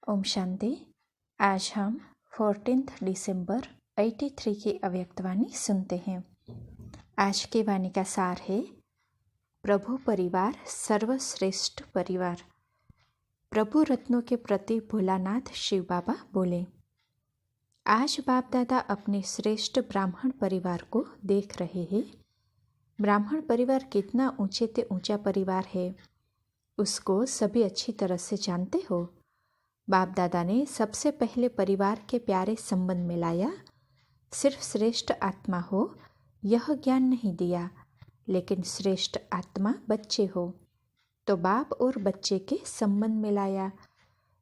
ओम शांति। आज हम 14 दिसंबर 83 की अव्यक्तवाणी सुनते हैं। आज की वाणी का सार है, प्रभु परिवार सर्वश्रेष्ठ परिवार। प्रभु रत्नों के प्रति भोलानाथ शिव बाबा बोले, आज बाप दादा अपने श्रेष्ठ ब्राह्मण परिवार को देख रहे हैं। ब्राह्मण परिवार कितना ऊंचे से ऊंचा परिवार है, उसको सभी अच्छी तरह से जानते हो। बाप दादा ने सबसे पहले परिवार के प्यारे संबंध में लाया। सिर्फ श्रेष्ठ आत्मा हो यह ज्ञान नहीं दिया, लेकिन श्रेष्ठ आत्मा बच्चे हो तो बाप और बच्चे के संबंध में लाया।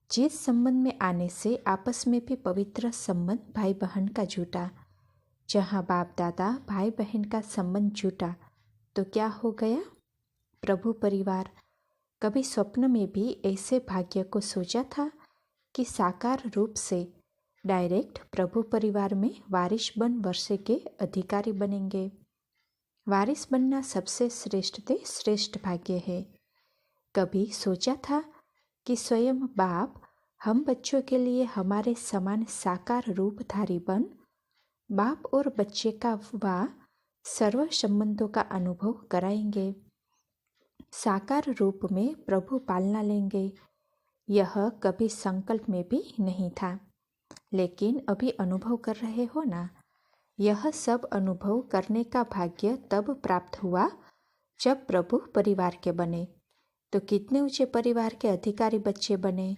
जिस संबंध में आने से आपस में भी पवित्र संबंध भाई बहन का जुटा। जहाँ बाप दादा भाई बहन का संबंध जुटा तो क्या हो गया? प्रभु परिवार। कभी स्वप्न में भी ऐसे भाग्य को सोचा था कि साकार रूप से डायरेक्ट प्रभु परिवार में वारिस बन वर्षे के अधिकारी बनेंगे। वारिस बनना सबसे श्रेष्ठ भाग्य है। कभी सोचा था कि स्वयं बाप हम बच्चों के लिए हमारे समान साकार रूपधारी बन बाप और बच्चे का व सर्व संबंधों का अनुभव कराएंगे। साकार रूप में प्रभु पालना लेंगे। यह कभी संकल्प में भी नहीं था, लेकिन अभी अनुभव कर रहे हो ना। यह सब अनुभव करने का भाग्य तब प्राप्त हुआ जब प्रभु परिवार के बने। तो कितने ऊंचे परिवार के अधिकारी बच्चे बने,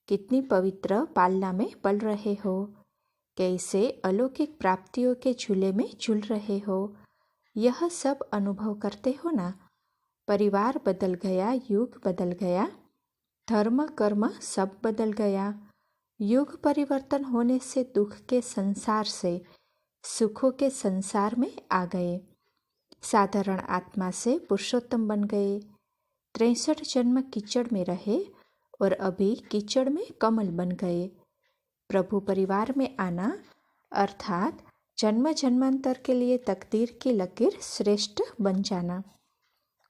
कितनी पवित्र पालना में पल रहे हो, कैसे अलौकिक प्राप्तियों के झूले में झूल रहे हो। यह सब अनुभव करते हो ना। परिवार बदल गया, युग बदल गया, धर्म कर्म सब बदल गया। युग परिवर्तन होने से दुख के संसार से सुखों के संसार में आ गए। साधारण आत्मा से पुरुषोत्तम बन गए। 63 जन्म कीचड़ में रहे और अभी कीचड़ में कमल बन गए। प्रभु परिवार में आना अर्थात जन्म जन्मांतर के लिए तकदीर की लकीर श्रेष्ठ बन जाना।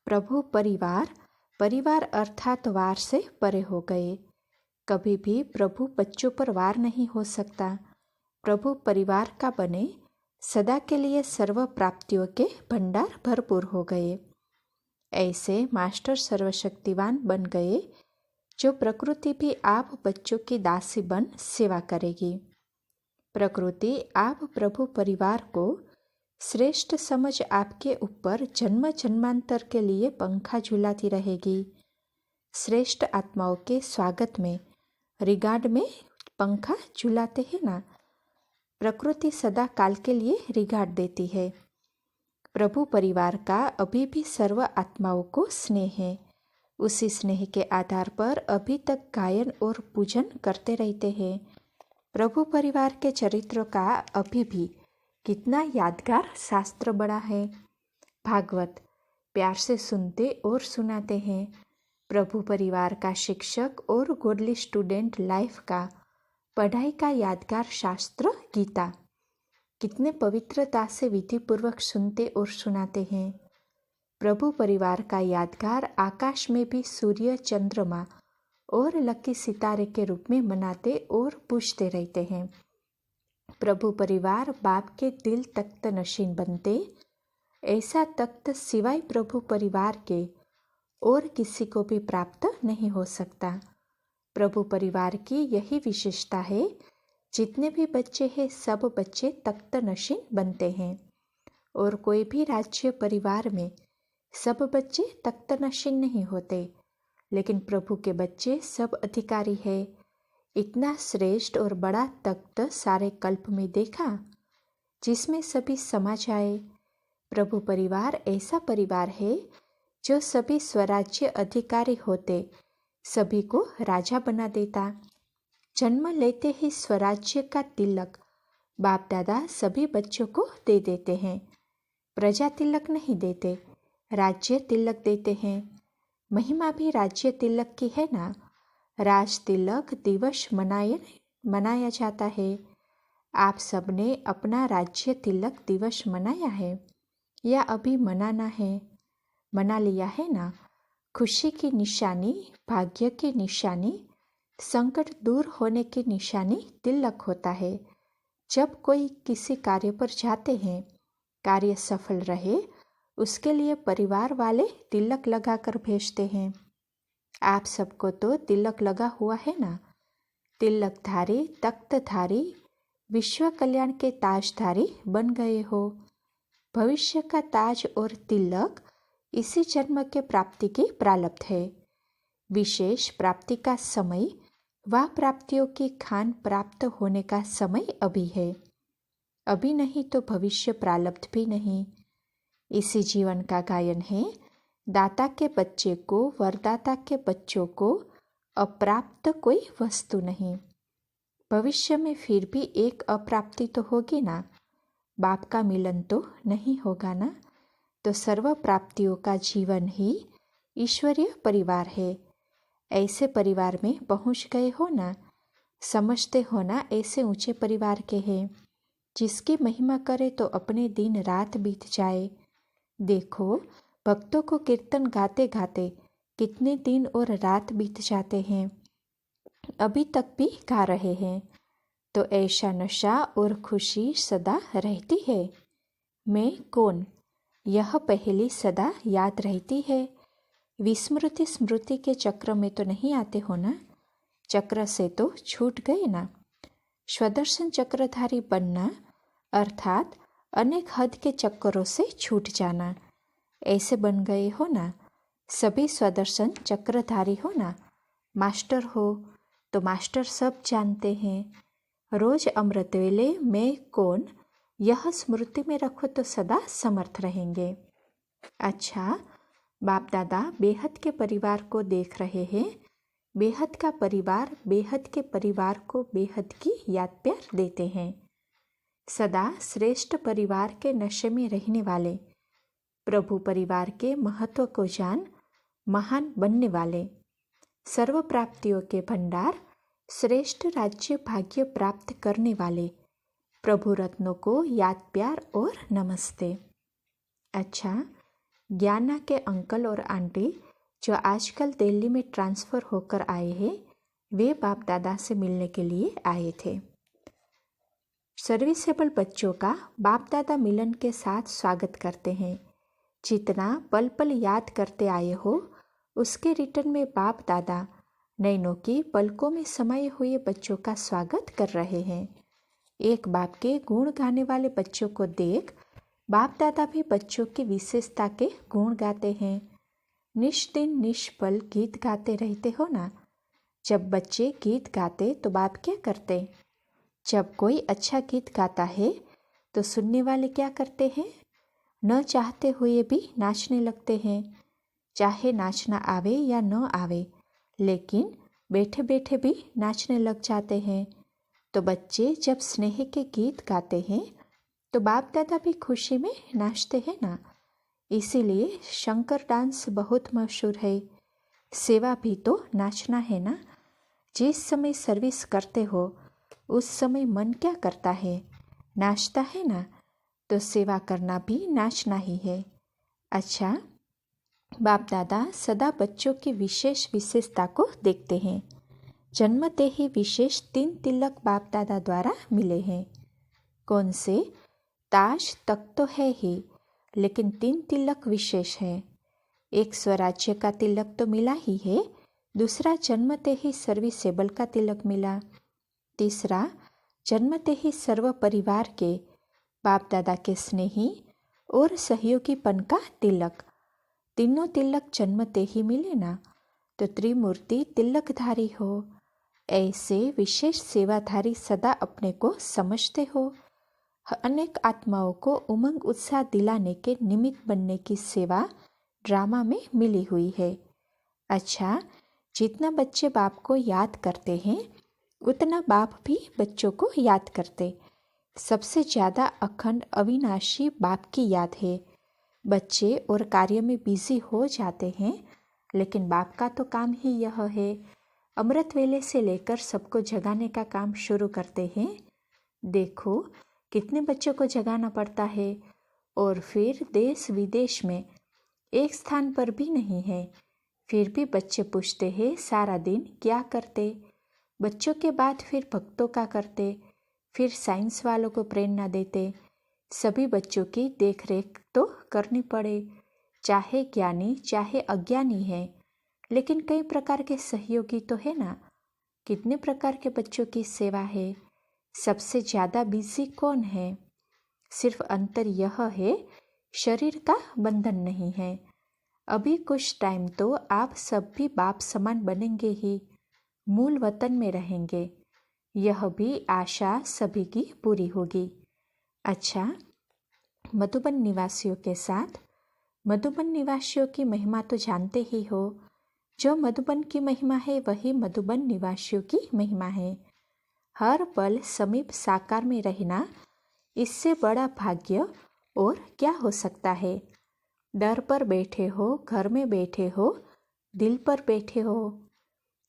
प्रभु परिवार अर्थात वार से परे हो गए। कभी भी प्रभु बच्चों पर वार नहीं हो सकता। प्रभु परिवार का बने, सदा के लिए सर्व प्राप्तियों के भंडार भरपूर हो गए। ऐसे मास्टर सर्वशक्तिवान बन गए जो प्रकृति भी आप बच्चों की दासी बन सेवा करेगी। प्रकृति आप प्रभु परिवार को श्रेष्ठ समझ आपके ऊपर जन्म जन्मांतर के लिए पंखा झुलाती रहेगी। श्रेष्ठ आत्माओं के स्वागत में रिगार्ड में पंखा झुलाते हैं ना। प्रकृति सदा काल के लिए रिगार्ड देती है। प्रभु परिवार का अभी भी सर्व आत्माओं को स्नेह है। उसी स्नेह के आधार पर अभी तक गायन और पूजन करते रहते हैं। प्रभु परिवार के चरित्रों का अभी भी कितना यादगार शास्त्र बड़ा है। भागवत प्यार से सुनते और सुनाते हैं। प्रभु परिवार का शिक्षक और गोडली स्टूडेंट लाइफ का पढ़ाई का यादगार शास्त्र गीता कितने पवित्रता से विधि पूर्वक सुनते और सुनाते हैं। प्रभु परिवार का यादगार आकाश में भी सूर्य चंद्रमा और लकी सितारे के रूप में मनाते और पूजते रहते हैं। प्रभु परिवार बाप के दिल तख्त नशीन बनते। ऐसा तख्त सिवाय प्रभु परिवार के और किसी को भी प्राप्त नहीं हो सकता। प्रभु परिवार की यही विशेषता है, जितने भी बच्चे हैं सब बच्चे तख्त नशीन बनते हैं। और कोई भी राज्य परिवार में सब बच्चे तख्त नशीन नहीं होते, लेकिन प्रभु के बच्चे सब अधिकारी है। इतना श्रेष्ठ और बड़ा तख्त सारे कल्प में देखा जिसमें सभी समा जाए। प्रभु परिवार ऐसा परिवार है जो सभी स्वराज्य अधिकारी होते सभी को राजा बना देता। जन्म लेते ही स्वराज्य का तिलक बाप दादा सभी बच्चों को दे देते हैं। प्रजा तिलक नहीं देते, राज्य तिलक देते हैं। महिमा भी राज्य तिलक की है ना। राज तिलक दिवस मनाया जाता है। आप सबने अपना राज्य तिलक दिवस मनाया है या अभी मनाना है? मना लिया है ना। खुशी की निशानी, भाग्य की निशानी संकट दूर होने की निशानी तिलक होता है। जब कोई किसी कार्य पर जाते हैं, कार्य सफल रहे उसके लिए परिवार वाले तिलक लगाकर भेजते हैं। आप सबको तो तिलक लगा हुआ है ना। तिलकधारी, तख्तधारी, विश्व कल्याण के ताजधारी बन गए हो। भविष्य का ताज और तिलक इसी जन्म के प्राप्ति की प्रारब्ध है। विशेष प्राप्ति का समय व प्राप्तियों की खान प्राप्त होने का समय अभी है। अभी नहीं तो भविष्य प्रारब्ध भी नहीं। इसी जीवन का गायन है। दाता के बच्चे को, वरदाता के बच्चों को अप्राप्त कोई वस्तु नहीं। भविष्य में फिर भी एक अप्राप्ति तो होगी ना। बाप का मिलन तो नहीं होगा ना। तो सर्व प्राप्तियों का जीवन ही ईश्वरीय परिवार है। ऐसे परिवार में पहुंच गए हो ना। समझते हो ना ऐसे ऊंचे परिवार के हैं। जिसकी महिमा करे तो अपने दिन रात बीत जाए। देखो भक्तों को कीर्तन गाते गाते कितने दिन और रात बीत जाते हैं, अभी तक भी गा रहे हैं। तो ऐसा नशा और खुशी सदा रहती है। मैं कौन, यह पहली सदा याद रहती है। विस्मृति स्मृति के चक्र में तो नहीं आते हो ना। चक्र से तो छूट गए ना। स्वदर्शन चक्रधारी बनना अर्थात अनेक हद के चक्करों से छूट जाना। ऐसे बन गए हो ना। सभी स्वदर्शन चक्रधारी हो ना। मास्टर हो तो मास्टर सब जानते हैं। रोज अमृत वेले मैं कौन, यह स्मृति में रखो तो सदा समर्थ रहेंगे। अच्छा, बाप दादा बेहद के परिवार को देख रहे हैं। बेहद का परिवार बेहद के परिवार को बेहद की याद प्यार देते हैं। सदा श्रेष्ठ परिवार के नशे में रहने वाले, प्रभु परिवार के महत्व को जान महान बनने वाले, सर्व प्राप्तियों के भंडार, श्रेष्ठ राज्य भाग्य प्राप्त करने वाले प्रभु रत्नों को याद प्यार और नमस्ते। अच्छा, ज्ञाना के अंकल और आंटी जो आजकल दिल्ली में ट्रांसफ़र होकर आए हैं, वे बाप दादा से मिलने के लिए आए थे। सर्विसेबल बच्चों का बाप दादा मिलन के साथ स्वागत करते हैं। जितना पल पल याद करते आए हो उसके रिटर्न में बाप दादा नैनों की पलकों में समाये हुए बच्चों का स्वागत कर रहे हैं। एक बाप के गुण गाने वाले बच्चों को देख बाप दादा भी बच्चों की विशेषता के गुण गाते हैं। निष्दिन निष्पल गीत गाते रहते हो ना। जब बच्चे गीत गाते तो बाप क्या करते? जब कोई अच्छा गीत गाता है तो सुनने वाले क्या करते हैं? न चाहते हुए भी नाचने लगते हैं। चाहे नाचना आवे या न आवे, लेकिन बैठे बैठे भी नाचने लग जाते हैं। तो बच्चे जब स्नेह के गीत गाते हैं तो बाप दादा भी खुशी में नाचते हैं ना। इसीलिए शंकर डांस बहुत मशहूर है। सेवा भी तो नाचना है ना। जिस समय सर्विस करते हो उस समय मन क्या करता है? नाचता है ना। तो सेवा करना भी नाचना ही है। अच्छा, बाप दादा सदा बच्चों की विशेष विशेषता को देखते हैं। जन्मते ही विशेष 3 तिलक बाप दादा द्वारा मिले हैं। कौन से? ताज तक तो है ही, लेकिन 3 तिलक विशेष है। एक स्वराज्य का तिलक तो मिला ही है। दूसरा जन्मते ही सर्विसेबल का तिलक मिला। तीसरा जन्मते ही सर्व परिवार के बाप दादा के स्नेही और सहयोगीपन का तिलक। तीनों तिलक जन्मते ही मिले ना। तो त्रिमूर्ति तिलकधारी हो। ऐसे विशेष सेवाधारी सदा अपने को समझते हो। अनेक आत्माओं को उमंग उत्साह दिलाने के निमित्त बनने की सेवा ड्रामा में मिली हुई है। अच्छा, जितना बच्चे बाप को याद करते हैं उतना बाप भी बच्चों को याद करते। सबसे ज़्यादा अखंड अविनाशी बाप की याद है। बच्चे और कार्य में बिजी हो जाते हैं, लेकिन बाप का तो काम ही यह है। अमृत वेले से लेकर सबको जगाने का काम शुरू करते हैं। देखो कितने बच्चों को जगाना पड़ता है। और फिर देश विदेश में एक स्थान पर भी नहीं है। फिर भी बच्चे पूछते हैं सारा दिन क्या करते? बच्चों के बाद फिर भक्तों का करते, फिर साइंस वालों को प्रेरणा देते। सभी बच्चों की देखरेख तो करनी पड़े, चाहे ज्ञानी चाहे अज्ञानी है। लेकिन कई प्रकार के सहयोगी तो है ना। कितने प्रकार के बच्चों की सेवा है। सबसे ज़्यादा बिजी कौन है? सिर्फ अंतर यह है, शरीर का बंधन नहीं है। अभी कुछ टाइम तो आप सब भी बाप समान बनेंगे ही, मूल वतन में रहेंगे। यह भी आशा सभी की पूरी होगी। अच्छा, मधुबन निवासियों के साथ, मधुबन निवासियों की महिमा तो जानते ही हो। जो मधुबन की महिमा है वही मधुबन निवासियों की महिमा है। हर पल समीप साकार में रहना, इससे बड़ा भाग्य और क्या हो सकता है। दर पर बैठे हो, घर में बैठे हो, दिल पर बैठे हो।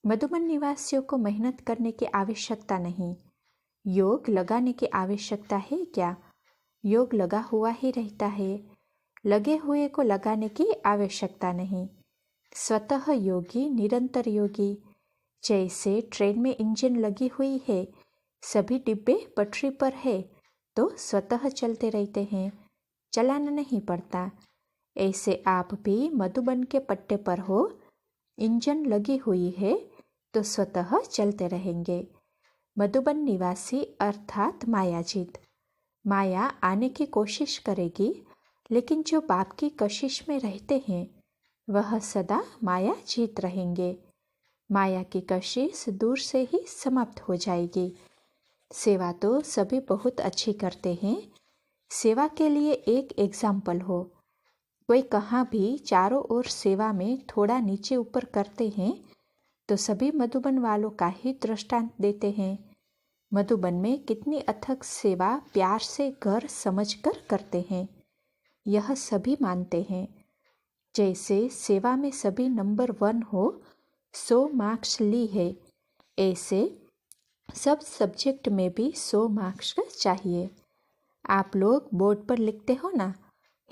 मधुबन निवासियों को मेहनत करने की आवश्यकता नहीं, योग लगाने की आवश्यकता है क्या? योग लगा हुआ ही रहता है, लगे हुए को लगाने की आवश्यकता नहीं। स्वतः योगी निरंतर योगी। जैसे ट्रेन में इंजन लगी हुई है, सभी डिब्बे पटरी पर है तो स्वतः चलते रहते हैं, चलाना नहीं पड़ता। ऐसे आप भी मधुबन के पट्टे पर हो, इंजन लगी हुई है तो स्वतः चलते रहेंगे। मधुबन निवासी अर्थात मायाजीत। माया आने की कोशिश करेगी, लेकिन जो बाप की कशिश में रहते हैं वह सदा माया जीत रहेंगे। माया की कशिश दूर से ही समाप्त हो जाएगी। सेवा तो सभी बहुत अच्छी करते हैं। सेवा के लिए एक एग्जाम्पल हो। कोई कहाँ भी चारों ओर सेवा में थोड़ा नीचे ऊपर करते हैं तो सभी मधुबन वालों का ही दृष्टांत देते हैं। मधुबन में कितनी अथक सेवा प्यार से घर समझकर करते हैं, यह सभी मानते हैं। जैसे सेवा में सभी नंबर 1 हो, 100 मार्क्स ली है, ऐसे सब सब्जेक्ट में भी 100 मार्क्स का चाहिए। आप लोग बोर्ड पर लिखते हो ना,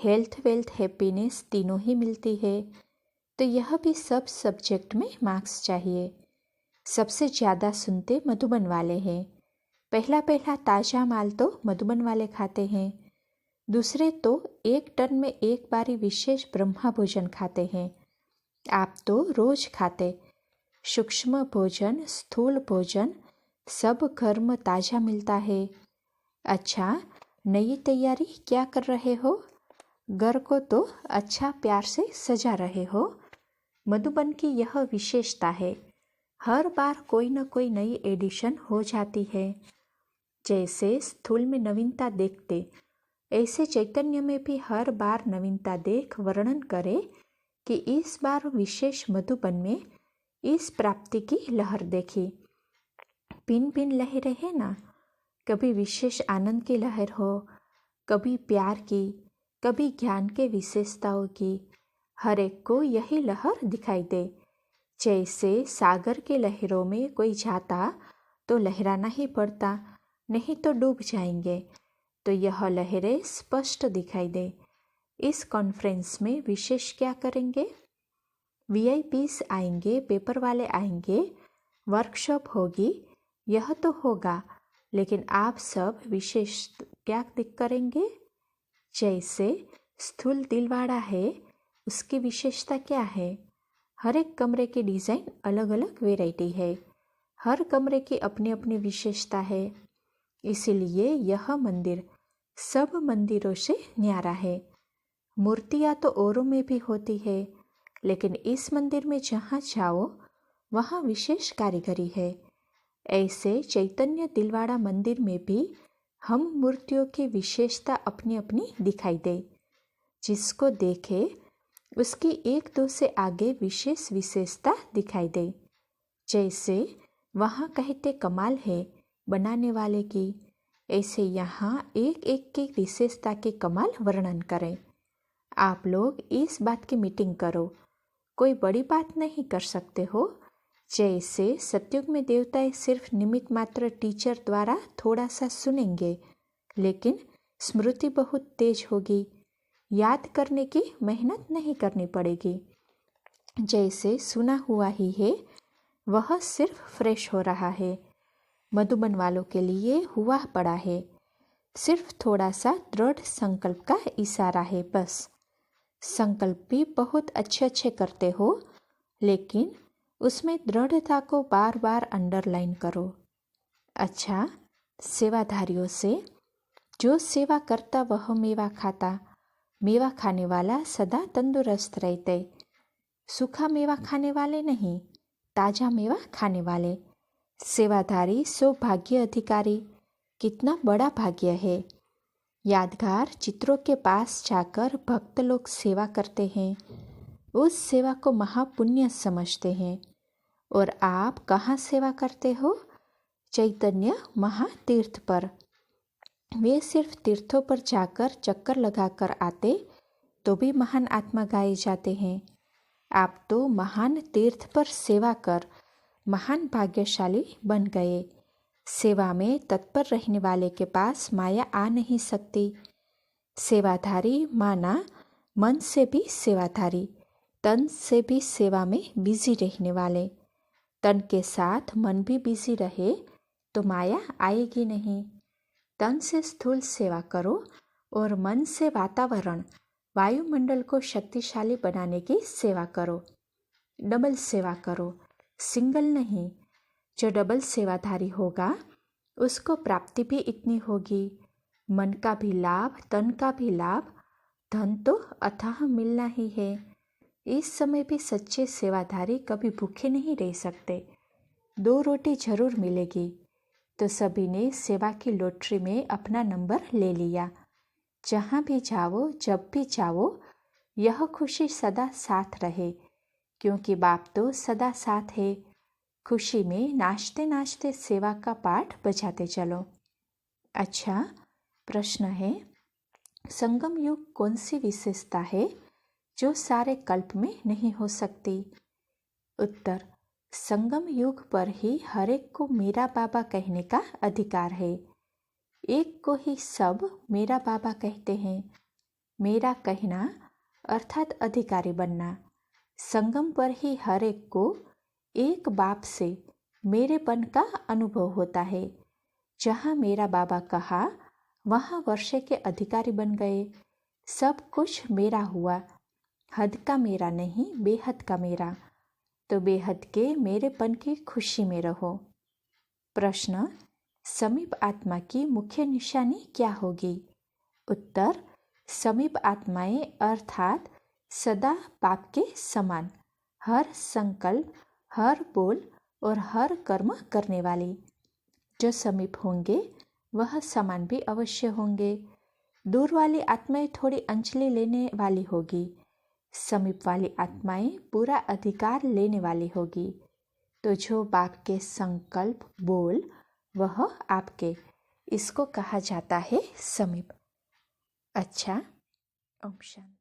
हेल्थ वेल्थ हैप्पीनेस तीनों ही मिलती है, तो यह भी सब सब्जेक्ट में मार्क्स चाहिए। सबसे ज़्यादा सुनते मधुबन वाले हैं। पहला ताज़ा माल तो मधुबन वाले खाते हैं। दूसरे तो 1 टन में एक बारी विशेष ब्रह्मा भोजन खाते हैं। आप तो रोज खाते। सूक्ष्म भोजन, स्थूल भोजन सब घर में ताज़ा मिलता है। अच्छा, नई तैयारी क्या कर रहे हो? घर को तो अच्छा प्यार से सजा रहे हो। मधुबन की यह विशेषता है, हर बार कोई न कोई नई एडिशन हो जाती है। जैसे स्थूल में नवीनता देखते, ऐसे चैतन्य में भी हर बार नवीनता देख वर्णन करे कि इस बार विशेष मधुबन में इस प्राप्ति की लहर देखी। भिन्न भिन्न लहरें है ना, कभी विशेष आनंद की लहर हो, कभी प्यार की, कभी ज्ञान के विशेषताओं की। हर एक को यही लहर दिखाई दे। जैसे सागर के लहरों में कोई जाता तो लहराना ही पड़ता, नहीं तो डूब जाएंगे। तो यह लहरें स्पष्ट दिखाई दे। इस कॉन्फ्रेंस में विशेष क्या करेंगे? VIPs आएंगे, पेपर वाले आएंगे, वर्कशॉप होगी, यह तो होगा, लेकिन आप सब विशेष क्या करेंगे? जैसे स्थूल दिलवाड़ा है, उसकी विशेषता क्या है? हर एक कमरे की डिज़ाइन अलग अलग वेराइटी है, हर कमरे की अपनी अपनी विशेषता है। इसीलिए यह मंदिर सब मंदिरों से न्यारा है। मूर्तियाँ तो औरों में भी होती है, लेकिन इस मंदिर में जहाँ जाओ वहाँ विशेष कारीगरी है। ऐसे चैतन्य दिलवाड़ा मंदिर में भी हम मूर्तियों की विशेषता अपनी अपनी दिखाई दे। जिसको देखे उसकी एक दो से आगे विशेष विशेषता दिखाई दे। जैसे वहाँ कहते कमाल है बनाने वाले की, ऐसे यहाँ एक एक की विशेषता के कमाल वर्णन करें। आप लोग इस बात की मीटिंग करो, कोई बड़ी बात नहीं कर सकते हो। जैसे सतयुग में देवताएं सिर्फ निमित्त मात्र टीचर द्वारा थोड़ा सा सुनेंगे, लेकिन स्मृति बहुत तेज होगी, याद करने की मेहनत नहीं करनी पड़ेगी। जैसे सुना हुआ ही है वह सिर्फ फ्रेश हो रहा है। मधुबन वालों के लिए हुआ पड़ा है। सिर्फ थोड़ा सा दृढ़ संकल्प का इशारा है बस। संकल्प भी बहुत अच्छे अच्छे करते हो, लेकिन उसमें दृढ़ता को बार बार अंडरलाइन करो। अच्छा, सेवाधारियों से जो सेवा करता वह मेवा खाता, मेवा खाने वाला सदा तंदुरुस्त रहते। सूखा मेवा खाने वाले नहीं, ताजा मेवा खाने वाले। सेवाधारी सौभाग्य अधिकारी, कितना बड़ा भाग्य है। यादगार चित्रों के पास जाकर भक्त लोग सेवा करते हैं, उस सेवा को महापुण्य समझते हैं। और आप कहाँ सेवा करते हो? चैतन्य महातीर्थ पर। वे सिर्फ तीर्थों पर जाकर चक्कर लगाकर आते तो भी महान आत्मा गाए जाते हैं। आप तो महान तीर्थ पर सेवा कर महान भाग्यशाली बन गए। सेवा में तत्पर रहने वाले के पास माया आ नहीं सकती। सेवाधारी माना मन से भी सेवाधारी, तन से भी सेवा में बिजी रहने वाले। तन के साथ मन भी बिजी रहे तो माया आएगी नहीं। तन से स्थूल सेवा करो और मन से वातावरण, वायुमंडल को शक्तिशाली बनाने की सेवा करो। डबल सेवा करो, सिंगल नहीं। जो डबल सेवाधारी होगा उसको प्राप्ति भी इतनी होगी। मन का भी लाभ, तन का भी लाभ, धन तो अथाह मिलना ही है। इस समय भी सच्चे सेवाधारी कभी भूखे नहीं रह सकते। 2 रोटी जरूर मिलेगी। तो सभी ने सेवा की लॉटरी में अपना नंबर ले लिया। जहाँ भी जाओ, जब भी जाओ, यह खुशी सदा साथ रहे, क्योंकि बाप तो सदा साथ है। खुशी में नाचते नाचते सेवा का पाठ बजाते चलो। अच्छा, प्रश्न है, संगम युग कौन सी विशेषता है जो सारे कल्प में नहीं हो सकती? उत्तर, संगम युग पर ही हर एक को मेरा बाबा कहने का अधिकार है। एक को ही सब मेरा बाबा कहते हैं। मेरा कहना अर्थात अधिकारी बनना। संगम पर ही हर एक को एक बाप से मेरेपन का अनुभव होता है। जहाँ मेरा बाबा कहा वहाँ वर्षे के अधिकारी बन गए। सब कुछ मेरा हुआ। हद का मेरा नहीं, बेहद का मेरा। तो बेहद के मेरेपन की खुशी में रहो। प्रश्न, समीप आत्मा की मुख्य निशानी क्या होगी? उत्तर, समीप आत्माएं अर्थात सदा बाप के समान, हर संकल्प, हर बोल और हर कर्म करने वाली। जो समीप होंगे वह समान भी अवश्य होंगे। दूर वाली आत्माएं थोड़ी अंजलि लेने वाली होगी, समीप वाली आत्माएं पूरा अधिकार लेने वाली होगी। तो जो बाप के संकल्प, बोल, वह आपके, इसको कहा जाता है समीप। अच्छा, ओम शांति।